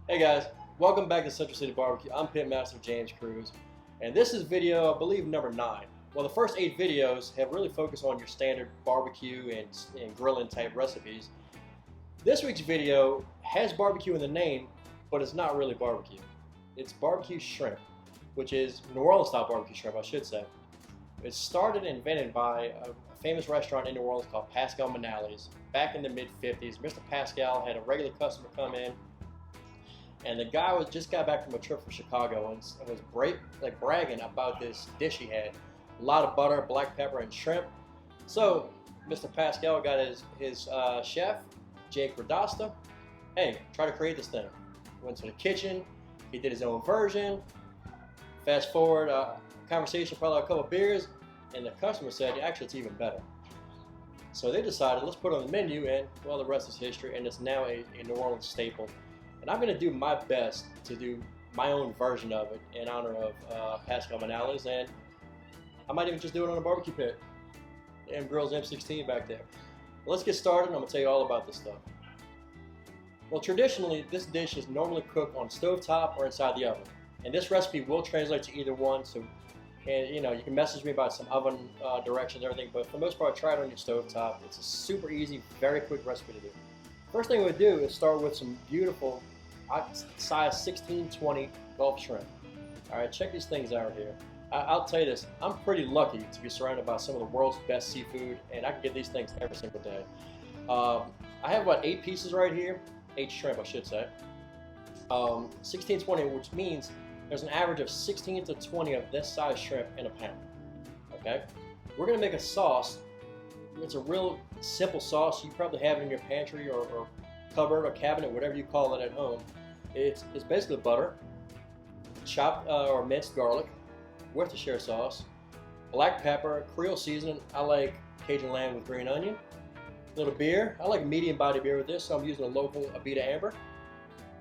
Hey guys, welcome back to Central City Barbecue. I'm Pitmaster James Cruz, and this is video, I believe, number 9. Well, the first 8 videos have really focused on your standard barbecue and grilling type recipes. This week's video has barbecue in the name, but it's not really barbecue. It's barbecue shrimp, which is New Orleans style barbecue shrimp, I should say. It started and invented by a famous restaurant in New Orleans called Pascal Manale's back in the mid-50s. Mr. Pascal had a regular customer come in, and the guy just got back from a trip from Chicago and was bragging about this dish he had. A lot of butter, black pepper, and shrimp. So Mr. Pascal got his chef, Jake Radasta. Hey, try to create this thing. Went to the kitchen. He did his own version. Fast forward, conversation, probably a couple of beers, and the customer said, actually, it's even better. So they decided, let's put it on the menu, and well, the rest is history, and it's now a New Orleans staple. And I'm going to do my best to do my own version of it in honor of Pascal Manale's, and I might even just do it on a barbecue pit. M Grills M16 back there. Well, let's get started, and I'm going to tell you all about this stuff. Well, traditionally, this dish is normally cooked on stovetop or inside the oven. And this recipe will translate to either one, so you can message me about some oven directions and everything, but for the most part, try it on your stovetop. It's a super easy, very quick recipe to do. First thing we do is start with some beautiful size 16-20 Gulf shrimp. All right, check these things out here. I'll tell you this, I'm pretty lucky to be surrounded by some of the world's best seafood, and I can get these things every single day. I have about 8 pieces right here, 8 shrimp I should say. 16-20, which means there's an average of 16 to 20 of this size shrimp in a pound. Okay, we're gonna make a sauce. It's a real simple sauce. You probably have it in your pantry or cupboard or cabinet, whatever you call it at home. It's basically butter, chopped or minced garlic, Worcestershire sauce, black pepper, Creole seasoning. I like Cajun lamb with green onion. A little beer. I like medium body beer with this, so I'm using a local Abita Amber.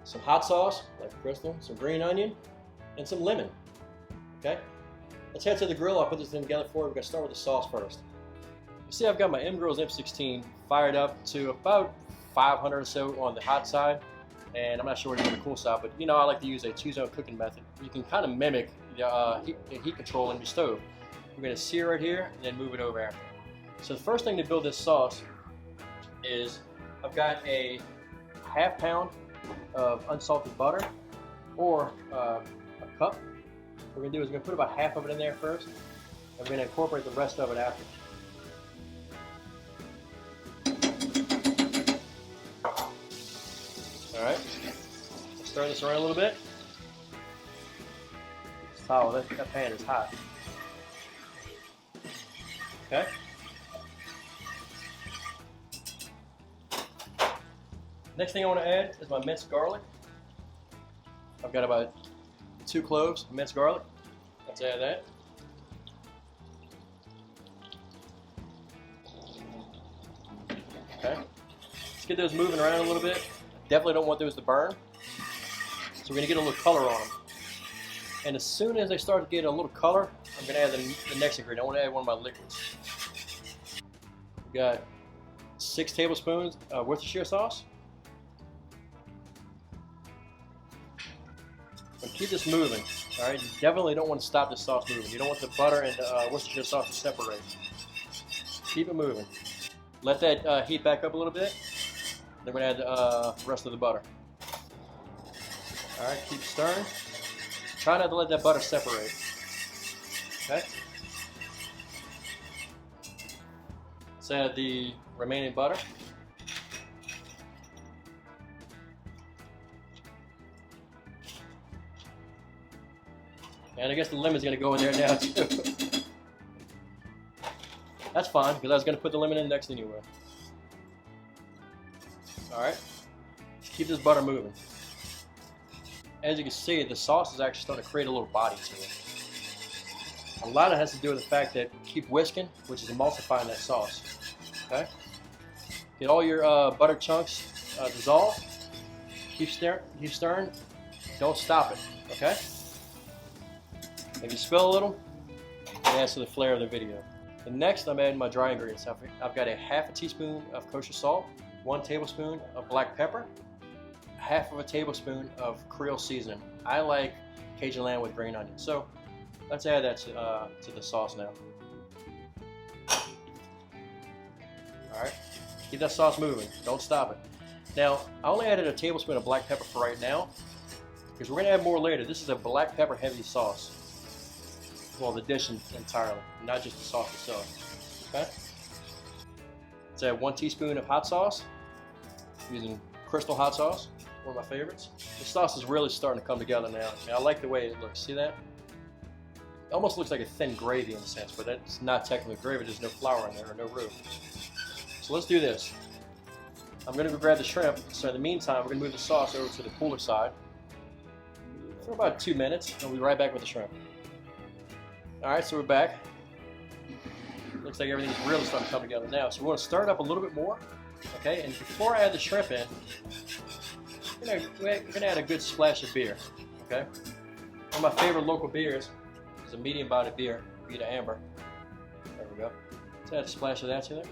Some hot sauce, like Crystal, some green onion, and some lemon. Okay, let's head to the grill. I'll put this thing together for you. We're gonna start with the sauce first. You see, I've got my M Grills M16 fired up to about 500 or so on the hot side, and I'm not sure what it is on the cool side, but I like to use a 2-zone cooking method. You can kind of mimic the heat control in your stove. We're going to sear it here and then move it over after. So the first thing to build this sauce is I've got a ½ pound of unsalted butter, or a cup. What we're going to do is we're going to put about half of it in there first, and we're going to incorporate the rest of it after. Alright, stir this around a little bit. Oh, that pan is hot. Okay. Next thing I want to add is my minced garlic. I've got about 2 cloves of minced garlic. Let's add that. Okay. Let's get those moving around a little bit. Definitely don't want those to burn. So we're going to get a little color on them. And as soon as they start to get a little color, I'm going to add the next ingredient. I want to add one of my liquids. We've got 6 tablespoons of Worcestershire sauce. And keep this moving. All right, you definitely don't want to stop this sauce moving. You don't want the butter and the Worcestershire sauce to separate. Keep it moving. Let that heat back up a little bit. Then we're going to add the rest of the butter. All right, keep stirring. Try not to let that butter separate. Okay. Let's add the remaining butter. And I guess the lemon's going to go in there now too. That's fine, because I was going to put the lemon in next anyway. Alright, keep this butter moving. As you can see, the sauce is actually starting to create a little body to it. A lot of it has to do with the fact that keep whisking, which is emulsifying that sauce. Okay? Get all your butter chunks dissolved. Keep stirring. Don't stop it. Okay? If you spill a little, it adds to the flair of the video. And next, I'm adding my dry ingredients. I've got a ½ teaspoon of kosher salt, 1 tablespoon of black pepper, half of a tablespoon of Creole seasoning. I like Cajun lamb with green onions. So let's add that to the sauce now. All right, keep that sauce moving. Don't stop it. Now, I only added a tablespoon of black pepper for right now, because we're going to add more later. This is a black pepper heavy sauce. Well, the dish entirely, not just the sauce itself. Okay? Let's add 1 teaspoon of hot sauce. I'm using Crystal hot sauce, one of my favorites. The sauce is really starting to come together now. I mean, I like the way it looks. See that? It almost looks like a thin gravy in a sense, but that's not technically gravy. There's no flour in there or no roux. So let's do this. I'm going to go grab the shrimp. So in the meantime, we're going to move the sauce over to the cooler side for about 2 minutes, and we'll be right back with the shrimp. All right, so we're back. Looks like everything's really starting to come together now. So we want to stir it up a little bit more, okay? And before I add the shrimp in, we're going to add a good splash of beer, okay? One of my favorite local beers is a medium-bodied beer, Vita Amber. There we go. Let's add a splash of that to there.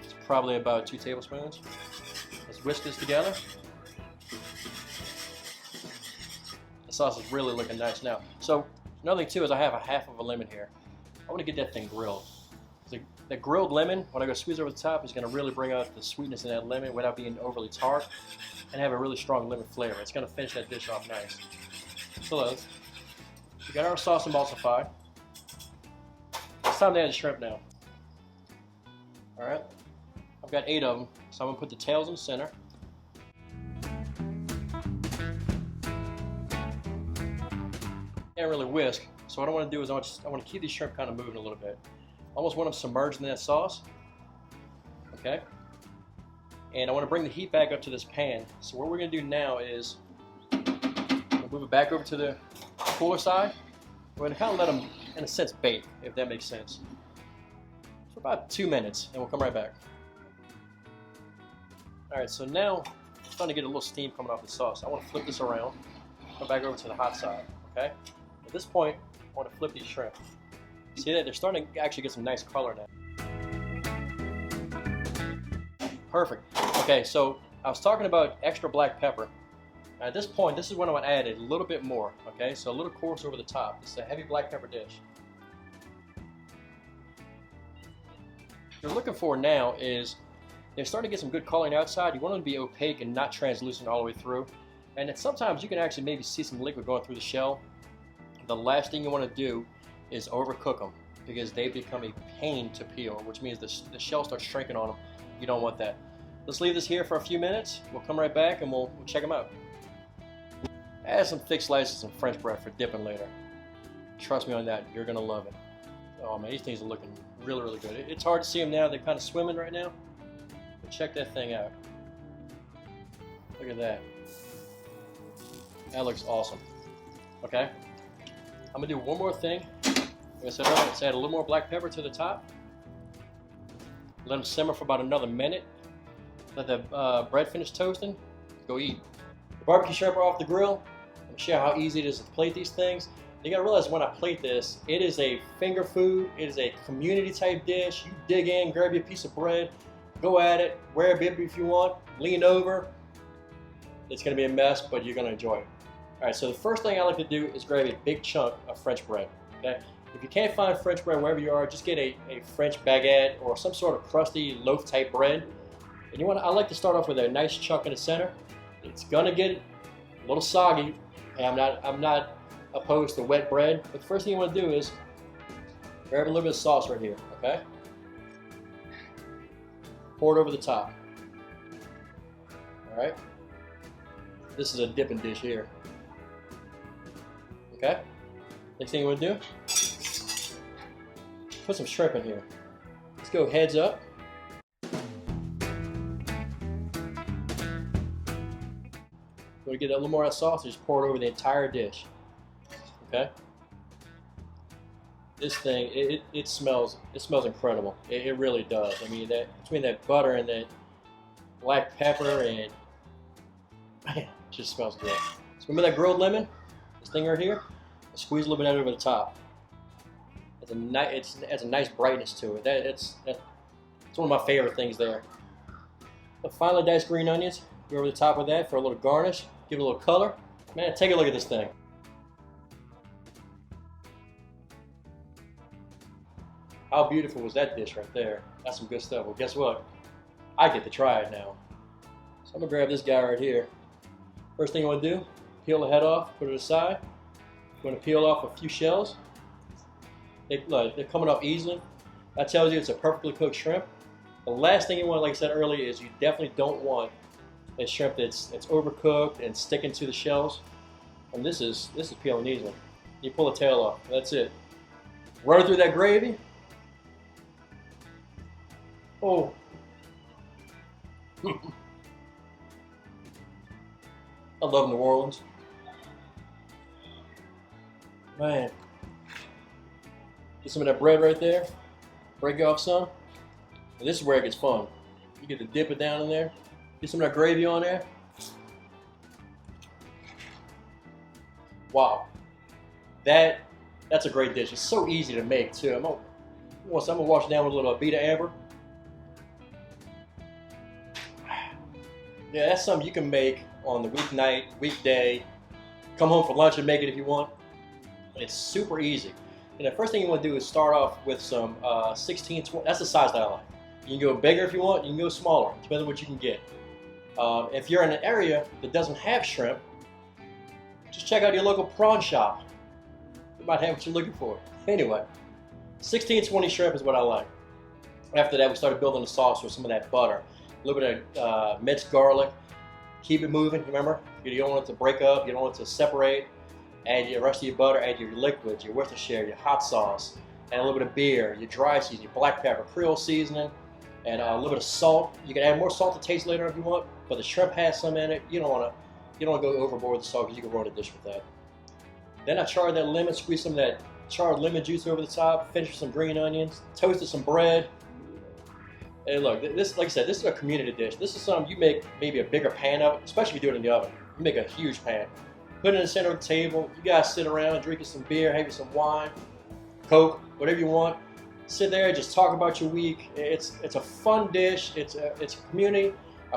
It's probably about 2 tablespoons. Let's whisk this together. The sauce is really looking nice now. So another thing too is I have a half of a lemon here. I want to get that thing grilled. The grilled lemon, when I go squeeze over the top, is going to really bring out the sweetness in that lemon without being overly tart and have a really strong lemon flavor. It's going to finish that dish off nice. So we got our sauce emulsified. It's time to add the shrimp now. All right, I've got 8 of them, so I'm going to put the tails in the center. Can't really whisk, so what I want to do is I want to keep these shrimp kind of moving a little bit. Almost want them submerged in that sauce, okay? And I want to bring the heat back up to this pan. So what we're going to do now is we'll move it back over to the cooler side. We're going to kind of let them, in a sense, bake, if that makes sense, for about 2 minutes, and we'll come right back. All right, so now I'm starting to get a little steam coming off the sauce. I want to flip this around, come back over to the hot side, okay? At this point, I want to flip these shrimp. See that? They're starting to actually get some nice color now. Perfect. Okay, so I was talking about extra black pepper. At this point, this is when I want to add a little bit more, okay? So a little coarse over the top. It's a heavy black pepper dish. What you're looking for now is they're starting to get some good color on the outside. You want them to be opaque and not translucent all the way through. And then sometimes you can actually maybe see some liquid going through the shell. The last thing you want to do is overcook them because they become a pain to peel, which means the shell starts shrinking on them. You don't want that. Let's leave this here for a few minutes. We'll come right back and we'll check them out. Add some thick slices of French bread for dipping later. Trust me on that, you're gonna love it. Oh man, these things are looking really, really good. It's hard to see them now, they're kind of swimming right now. But check that thing out. Look at that. That looks awesome. Okay? I'm gonna do one more thing. Let's add a little more black pepper to the top. Let them simmer for about another minute. Let the bread finish toasting. Go eat. The barbecue shrimp are off the grill. I'm gonna show you how easy it is to plate these things. You gotta realize when I plate this, it is a finger food. It is a community type dish. You dig in, grab your piece of bread, go at it, wear a bib if you want, lean over. It's gonna be a mess, but you're gonna enjoy it. All right, so the first thing I like to do is grab a big chunk of French bread, okay? If you can't find French bread wherever you are, just get a French baguette or some sort of crusty loaf type bread. And I like to start off with a nice chunk in the center. It's gonna get a little soggy, and I'm not opposed to wet bread, but the first thing you wanna do is grab a little bit of sauce right here, okay? Pour it over the top, all right? This is a dipping dish here. Okay? Next thing you want to do, put some shrimp in here. Let's go heads up. Want to get a little more of that sauce, just pour it over the entire dish. Okay? This thing, it smells incredible. It really does. I mean, between that butter and that black pepper and man, it just smells good. So remember that grilled lemon? This thing right here? Squeeze a little bit out over the top. It's a nice brightness to it. It's one of my favorite things there. The finely diced green onions, go over the top of that for a little garnish, give it a little color. Man, take a look at this thing. How beautiful was that dish right there? That's some good stuff. Well, guess what? I get to try it now. So I'm gonna grab this guy right here. First thing you wanna do, peel the head off, put it aside. You wanna peel off a few shells. They're coming off easily. That tells you it's a perfectly cooked shrimp. The last thing you want, like I said earlier, is you definitely don't want a shrimp that's overcooked and sticking to the shells. And this is peeling easily. You pull the tail off. That's it. Run it through that gravy. Oh. I love New Orleans. Man. Get some of that bread right there. Break off some. And this is where it gets fun. You get to dip it down in there. Get some of that gravy on there. Wow. That's a great dish. It's so easy to make too. I'm gonna wash it down with a little Abita Amber. Yeah, that's something you can make on the weeknight, weekday. Come home for lunch and make it if you want. It's super easy. And the first thing you want to do is start off with some 16-20. That's the size that I like. You can go bigger if you want. You can go smaller. Depends on what you can get. If you're in an area that doesn't have shrimp, just check out your local prawn shop. You might have what you're looking for. Anyway, 16-20 shrimp is what I like. After that, we started building the sauce with some of that butter. A little bit of minced garlic. Keep it moving, remember? You don't want it to break up. You don't want it to separate. Add the rest of your butter, add your liquids, your Worcestershire, your hot sauce, and a little bit of beer, your dry seasoning, your black pepper, Creole seasoning, and a little bit of salt. You can add more salt to taste later if you want, but the shrimp has some in it. You don't want to go overboard with the salt because you can ruin a dish with that. Then I charred that lemon, squeezed some of that charred lemon juice over the top, finished with some green onions, toasted some bread. And look, this, like I said, this is a community dish. This is something you make maybe a bigger pan of, especially if you do it in the oven. You make a huge pan. Put it in the center of the table. You guys sit around drinking some beer, having some wine, Coke, whatever you want. Sit there, just talk about your week. It's a fun dish. It's a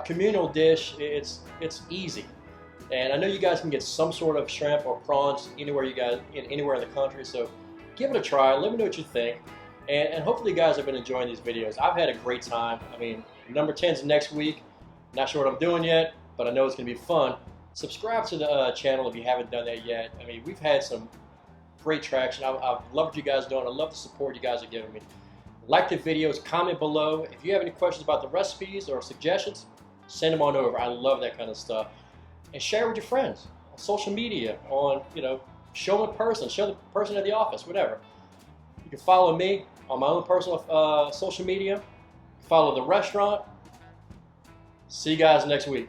communal dish. It's easy. And I know you guys can get some sort of shrimp or prawns anywhere anywhere in the country. So give it a try. Let me know what you think. And hopefully you guys have been enjoying these videos. I've had a great time. I mean, number 10's next week. Not sure what I'm doing yet, but I know it's going to be fun. Subscribe to the channel if you haven't done that yet. I mean, we've had some great traction. I love what you guys are doing. I love the support you guys are giving me. Like the videos, comment below. If you have any questions about the recipes or suggestions, send them on over. I love that kind of stuff. And share with your friends on social media, show them in person, show the person at the office, whatever. You can follow me on my own personal social media. Follow the restaurant. See you guys next week.